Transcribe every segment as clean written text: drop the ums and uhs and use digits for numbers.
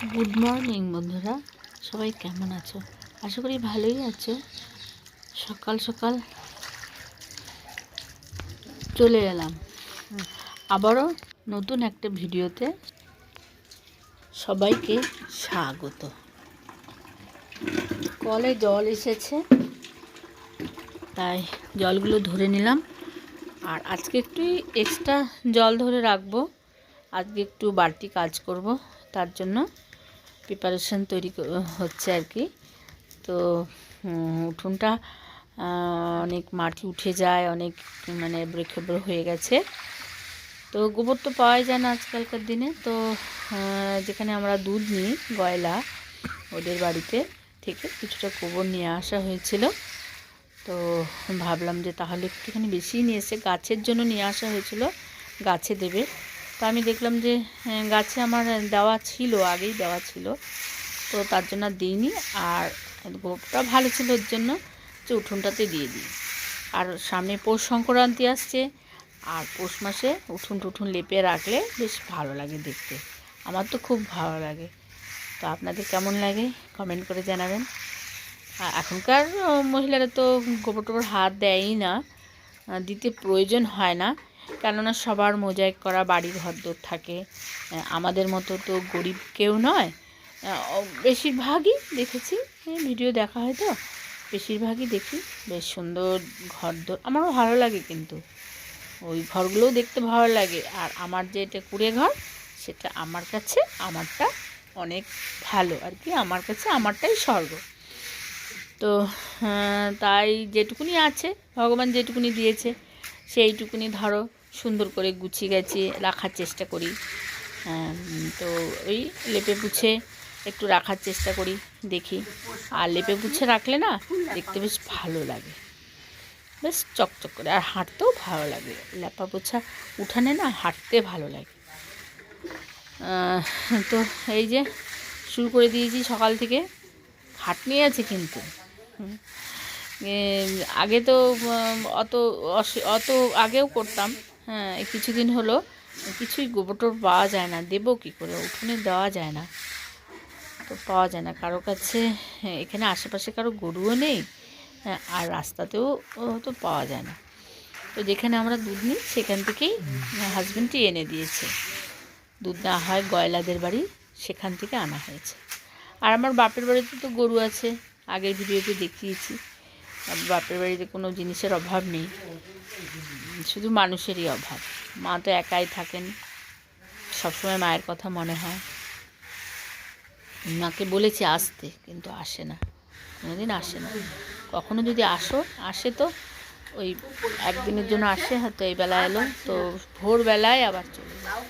Good morning বন্ধুরা, সবাই কেমন আছো? আশা করি ভালোই আছো। সকাল সকাল চলে এলাম আবারও নতুন একটা ভিডিওতে। সবাইকে স্বাগত। কলে জল এসেছে, তাই জলগুলো ধরে নিলাম। আর আজকে একটু এক্সট্রা জল ধরে রাখবো। আজকে একটু বাড়তি কাজ করব, তার জন্য প্রিপারেশন তৈরি হচ্ছে আর কি। তো উঠোনটা অনেক মাটি উঠে যায়, অনেক মানে এবড়ো হয়ে গেছে। তো গোবর তো পাওয়াই যায় না আজকালকার দিনে। তো যেখানে আমরা দুধ নিই, গয়লা, ওদের বাড়িতে থেকে কিছুটা গোবর নিয়ে আসা হয়েছিল। তো ভাবলাম যে তাহলে একটুখানি বেশি নিয়ে এসে গাছের জন্য নিয়ে আসা হয়েছিল, গাছে দেবে। তো আমি দেখলাম যে গাছে আমার দেওয়া ছিল, আগেই দেওয়া ছিল, তো তার জন্য দিইনি। আর গোবরটা ভালো ছিল ওর জন্য যে উঠোনটাতে দিয়ে দিই। আর সামনে পৌষ সংক্রান্তি আসছে, আর পৌষ মাসে উঠোন টুঠুন লেপে রাখলে বেশ ভালো লাগে দেখতে। আমার তো খুব ভালো লাগে। তো আপনাদের কেমন লাগে কমেন্ট করে জানাবেন। এখনকার মহিলারা তো গোবর টোবর হাত দেয়ই না, দিতে প্রয়োজন হয় না, কেননা সবার মোজাইক করা বাড়ি ঘরদোর থাকে। আমাদের মতো তো গরিব কেউ নয়। বেশিরভাগই দেখেছি, ভিডিও দেখা হয় তো বেশিরভাগই দেখি বেশ সুন্দর ঘরদোর। আমারও ভালো লাগে, কিন্তু ওই ঘরগুলোও দেখতে ভালো লাগে। আর আমার যে এটা কুঁড়ে ঘর, সেটা আমার কাছে আমারটা অনেক ভালো আর কি। আমার কাছে আমারটাই স্বর্গ। তো তাই যেটুকুনি আছে, ভগবান যেটুকুনি দিয়েছে সেইটুকুনি ধরো সুন্দর করে গুছিয়ে গেছে রাখার চেষ্টা করি। তো ওই লেপে পুছে একটু রাখার চেষ্টা করি, দেখি। আর লেপে পুছে রাখলে না দেখতে বেশ ভালো লাগে, বেশ চকচক করে। আর হাঁটতেও ভালো লাগে, লেপা পোছা উঠানে না হাঁটতে ভালো লাগে। তো এই যে শুরু করে দিয়েছি সকাল থেকে। খাটনি আছে কিন্তু। আগে তো অত অত আগেও করতাম। হ্যাঁ, কিছুদিন হলো কিছুই গোবর টোবর পাওয়া যায় না, দেবো কী করে? উঠোনে দেওয়া যায় না, তো পাওয়া যায় না কারো কাছে। এখানে আশেপাশে কারো গরুও নেই, আর রাস্তাতেও তো পাওয়া যায় না। তো যেখানে আমরা দুধ নিই সেখান থেকেই হাজব্যান্ডটি এনে দিয়েছে। দুধ না হয় গয়লাদের বাড়ি, সেখান থেকে আনা হয়েছে। আর আমার বাপের বাড়িতে তো গরু আছে, আগের ভিডিওতে দেখিয়েছি। বাপের বাড়িতে কোনো জিনিসের অভাব নেই, শুধু মানুষেরই অভাব। মা তো একাই থাকেন, সবসময় মায়ের কথা মনে হয়। মাকে বলেছি আসতে, কিন্তু আসে না, কোনোদিন আসে না। কখনো যদি আসে তো ওই একদিনের জন্য আসে, হয়তো এই বেলা এলো, তো ভোরবেলায় আবার চলে যায়।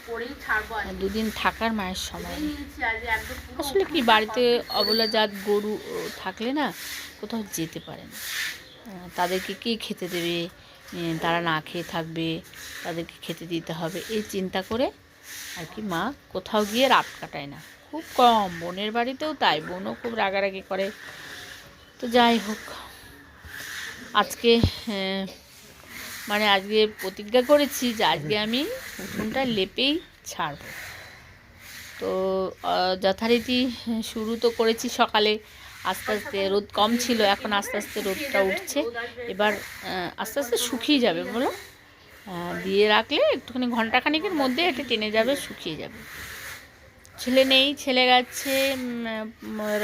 দুদিন থাকার মায়ের সময় নেই। আসলে কি, বাড়িতে অবলা জাত গরু থাকলে না কোথাও যেতে পারে না। তাদেরকে কে খেতে দেবে? তারা না খেয়ে থাকবে, তাদেরকে খেতে দিতে হবে, এই চিন্তা করে আর কি মা কোথাও গিয়ে রাত কাটায় না। খুব কম, বোনের বাড়িতেও তাই, বোনও খুব রাগারাগি করে। তো যাই হোক, আজকে মানে আজকে প্রতিজ্ঞা করেছি যে আজকে আমি উঠোনটা লেপেই ছাড়ব। তো যথারীতি শুরু তো করেছি সকালে, আস্তে আস্তে রোদ কম ছিল, এখন আস্তে আস্তে রোদটা উঠছে। এবার আস্তে আস্তে শুকিয়ে যাবে বলো, দিয়ে রাখলে একটুখানি ঘন্টাখানিকের মধ্যে এটা টেনে যাবে, শুকিয়ে যাবে। ছেলে নেই, ছেলে গেছে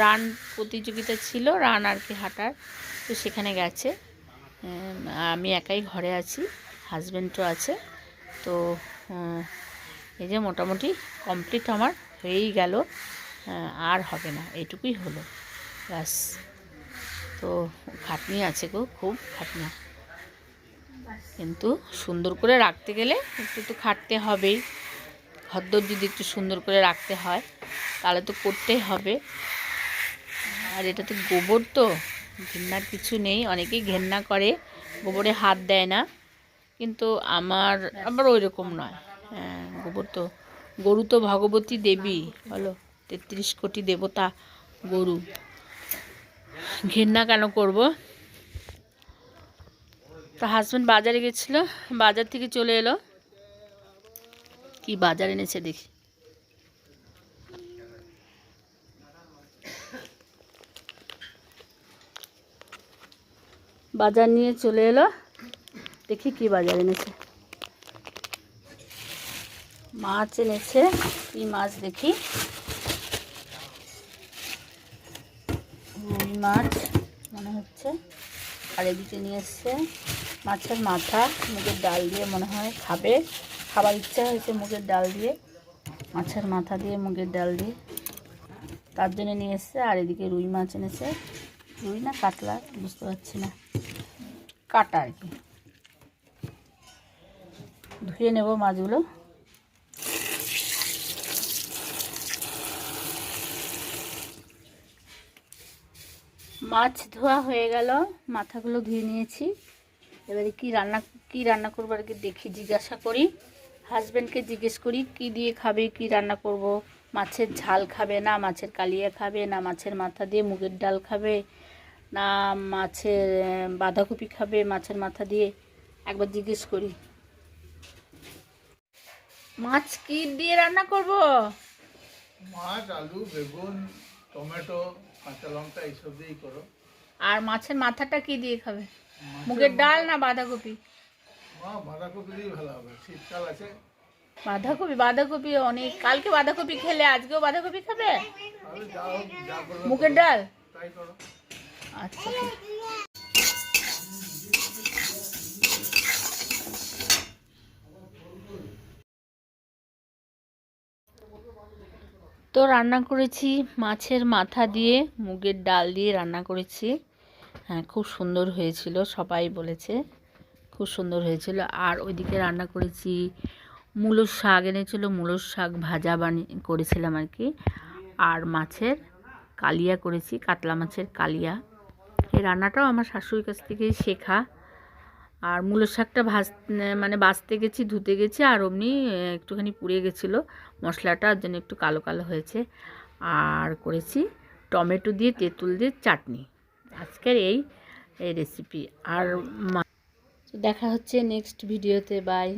রান প্রতিযোগিতা ছিল, রান আর কি হাঁটার, তো সেখানে গেছে। আমি একাই ঘরে আছি, হাজব্যান্ডও আছে। তো এই যে মোটামুটি কমপ্লিট আমার হয়েই গেল, আর হবে না, এইটুকুই হলো ব্যাস। তো খাটনি আছে গো, খুব খাটনি, কিন্তু সুন্দর করে রাখতে গেলে একটু তো খাটতে হবেই। ঘরদোর যদি একটু সুন্দর করে রাখতে হয় তাহলে তো করতেই হবে। আর এটা তো গোবর, তো ঘেন্নার কিছু নেই। অনেকেই ঘেন্না করে, গোবরে হাত দেয় না, কিন্তু আমার আবার ওই রকম নয়। গোবর তো, গরু তো ভগবতী দেবী, বলো, 33 কোটি দেবতা গরু, ঘেন্না কেন করব? তো হাজব্যান্ড বাজারে গেছিলো, বাজার থেকে চলে এলো। কি বাজার এনেছে দেখি। বাজার নিয়ে চলে এলো। দেখি কি বাজার এনেছে। মাছ এনেছে, কি মাছ দেখি। রুই মাছ মনে হচ্ছে। আর এদিকে নিয়ে এসছে মাছের মাথা, মুগের ডাল দিয়ে মনে হয় খাবে। খাবার ইচ্ছা হয়েছে মুগের ডাল দিয়ে, মাছের মাথা দিয়ে মুগের ডাল দিয়ে, তার জন্য নিয়ে এসছে। আর এদিকে রুই মাছ এনেছে, রুই না কাতলা বুঝতে পারছি না, কাটা আর কি। ধুয়ে নেব মাছগুলো। মাছ ধোয়া হয়ে গেল, মাথাগুলো ধুয়ে নিয়েছি। এবারে কি রান্না করবো আর কি দেখি, জিজ্ঞাসা করি হাজব্যান্ডকে, জিজ্ঞেস করি কি দিয়ে খাবে, কি রান্না করব। মাছের ঝাল খাবে, না মাছের কালিয়া খাবে, না মাছের মাথা দিয়ে মুগের ডাল খাবে, না মাছের বাঁধাকপি খাবে মাছের মাথা দিয়ে, একবার জিজ্ঞেস করি। মাছ কি দিয়ে রান্না করব? মাছ, আলু, বেগুন, টমেটো, কাঁচা লঙ্কা এইসব দিয়েই করো। আর মাছের মাথাটা কি দিয়ে খাবে? মুগের ডাল না বাঁধাকপি? বাঁধাকপি দিয়েই ভালো হবে, শীতকাল আছে। বাঁধাকপি অনেক, কালকে বাঁধাকপি খেলে আজকেও বাঁধাকপি খাবে? যা হোক, যা করবে মুগের ডাল তাই করো। আচ্ছা। তো রান্না করেছি মাছের মাথা দিয়ে মুগের ডাল দিয়ে রান্না করেছি। হ্যাঁ, খুব সুন্দর হয়েছিল, সবাই বলেছে খুব সুন্দর হয়েছিল। আর ওইদিকে রান্না করেছি মূলোর শাক এনেছিল, মূলোর শাক ভাজা করেছিলাম আর কি। আর মাছের কালিয়া করেছি, কাতলা মাছের কালিয়া। এই রান্নাটাও আমার শাশুড়ির কাছ থেকেই শেখা। আর মূলোর শাকটা বাছতে গেছি, ধুতে গেছি, আর অমনি একটুখানি পুড়ে গেছিলো মশলাটার জন্য, একটু কালো কালো হয়েছে। আর করেছি টমেটো দিয়ে তেঁতুল দিয়ে চাটনি। আজকের এই রেসিপি। আর দেখা হচ্ছে নেক্সট ভিডিওতে। বাই।